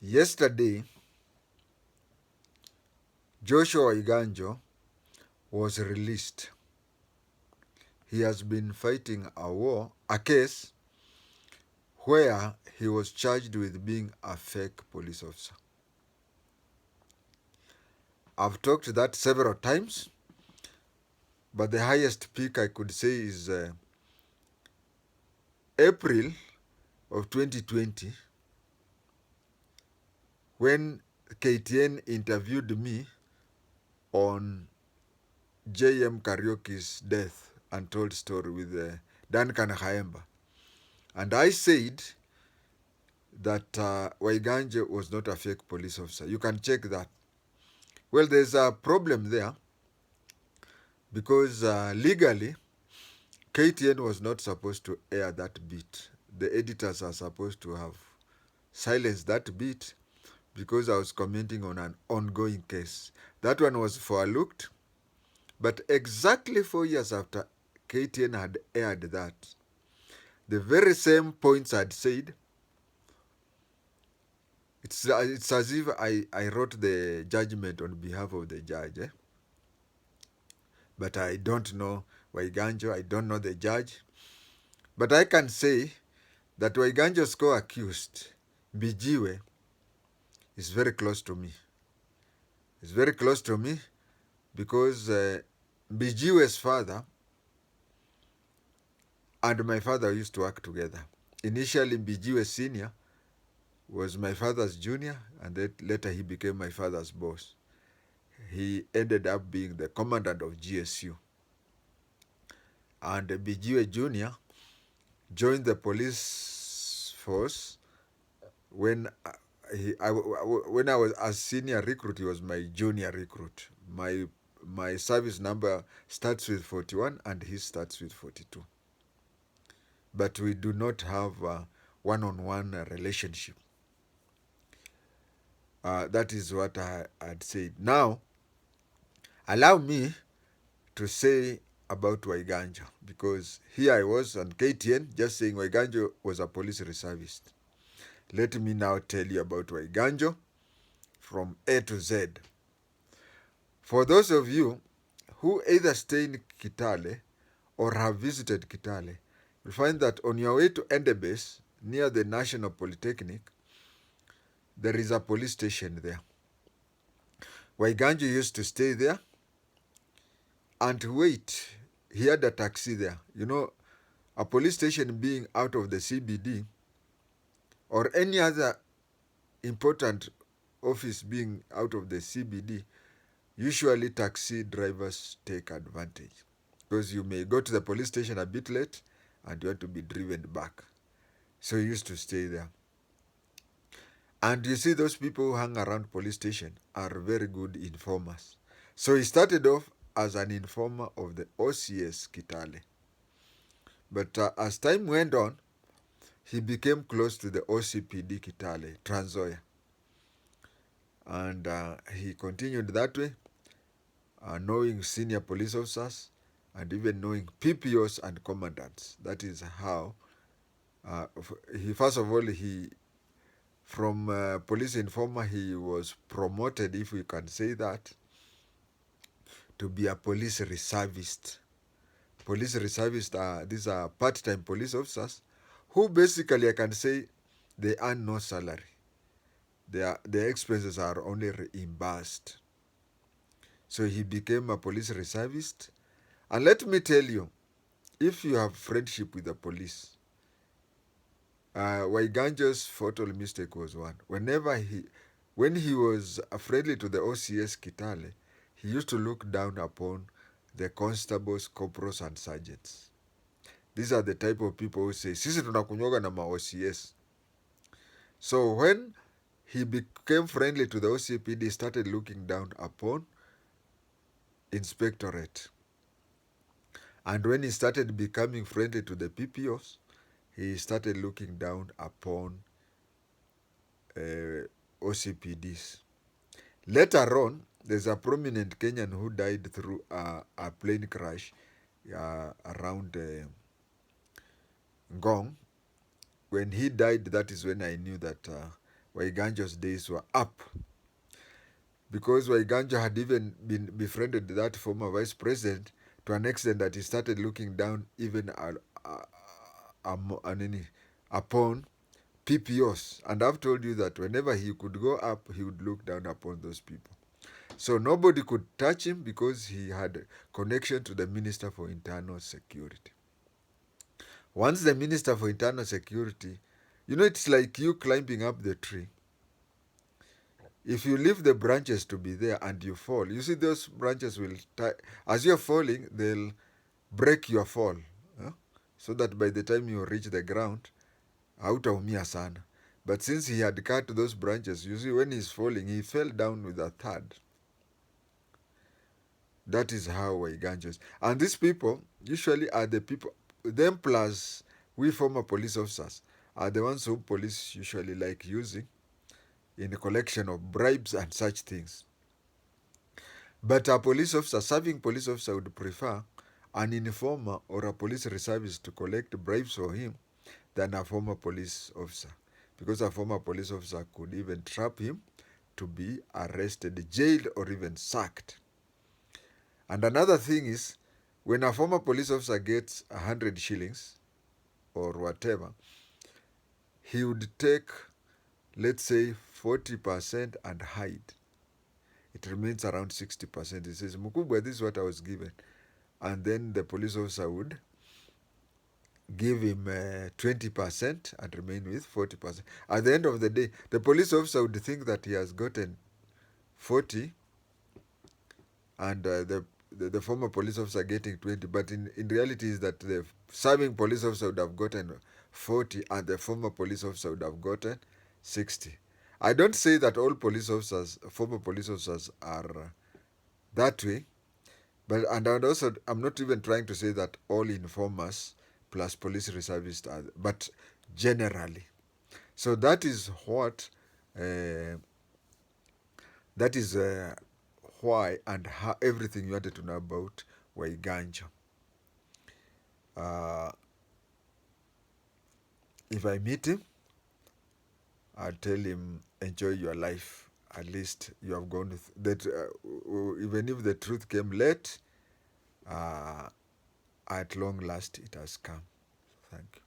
Yesterday, Joshua Igano was released. He has been fighting a case where he was charged with being a fake police officer. I've talked that several times, but the highest peak I could say is April of 2020, when KTN interviewed me on JM Karaoke's death untold story with Duncan Haemba. And I said that WAIGANJO was not a fake police officer. You can check that. Well, there's a problem there because legally, KTN was not supposed to air that beat. The editors are supposed to have silenced that beat because I was commenting on an ongoing case. That one was overlooked, but exactly 4 years after KTN had aired that, the very same points I'd said, it's as if I wrote the judgment on behalf of the judge. But I don't know WAIGANJO, I don't know the judge. But I can say that WAIGANJO's co-accused, Bijiwe, is very close to me. It's very close to me because Bijiwe's father and my father used to work together. Initially, Bijiwe Senior was my father's junior, and then later he became my father's boss. He ended up being the commandant of GSU. And Bijiwe Junior joined the police force when I was a senior recruit. He was my junior recruit. My service number starts with 41 and his starts with 42. But we do not have a one-on-one relationship. That is what I'd said. Now, allow me to say about WAIGANJO, because here I was on KTN just saying WAIGANJO was a police reservist. Let me now tell you about WAIGANJO from A to Z. For those of you who either stay in Kitale or have visited Kitale, you'll find that on your way to Endebess, near the National Polytechnic, there is a police station there. WAIGANJO used to stay there and wait. He had a taxi there. You know, a police station being out of the CBD or any other important office being out of the CBD, usually taxi drivers take advantage because you may go to the police station a bit late and you have to be driven back. So he used to stay there. And you see, those people who hang around police station are very good informers. So he started off as an informer of the OCS Kitale. But as time went on, he became close to the OCPD Kitale, Trans Nzoia. And he continued that way, knowing senior police officers and even knowing PPOs and commandants. That is how he, first of all, from police informer, he was promoted, if we can say that, to be a police reservist. Police reservists these are part-time police officers who basically, I can say, they earn no salary. Their expenses are only reimbursed. So he became a police reservist. And let me tell you, if you have friendship with the police, WAIGANJO's fatal mistake was one. When he was friendly to the OCS Kitale, he used to look down upon the constables, corporals, and sergeants. These are the type of people who say, sisi tunakunywaga na ma-OCS. So when he became friendly to the OCPD, he started looking down upon inspectorate. And when he started becoming friendly to the PPOs, he started looking down upon OCPDs. Later on, there's a prominent Kenyan who died through a plane crash around Ngong. When he died, that is when I knew that Waiganjo's days were up, because Waiganjo had even been befriended that former vice president to an extent that he started looking down even upon PPOs. And I've told you that whenever he could go up, he would look down upon those people. So nobody could touch him because he had a connection to the Minister for Internal Security. Once the Minister for Internal Security, it's like you climbing up the tree. If you leave the branches to be there and you fall, you see those branches will, as you're falling, they'll break your fall. Huh? So that by the time you reach the ground, hautaumia sana. But since he had cut those branches, you see when he's falling, he fell down with a thud. That is how Waiganjo is. And these people usually are the people, them plus we former police officers, are the ones who police usually like using in the collection of bribes and such things. But a police officer, serving police officer, would prefer an informer or a police reservist to collect bribes for him than a former police officer. Because a former police officer could even trap him to be arrested, jailed, or even sacked. And another thing is, when a former police officer gets 100 shillings or whatever, he would take, let's say, 40% and hide. It remains around 60%. He says, Mukubwa, this is what I was given. And then the police officer would give him 20% and remain with 40%. At the end of the day, the police officer would think that he has gotten 40 and the former police officer getting 20, but in reality is that the serving police officer would have gotten 40 and the former police officer would have gotten 60. I don't say that all police officers, former police officers, are that way, but I'm not even trying to say that all informers plus police reservists are, but generally. So that is what, that is why and how everything you wanted to know about Waiganjo. If I meet him, I'll tell him, enjoy your life. At least you have gone with that. Even if the truth came late, at long last it has come. Thank you.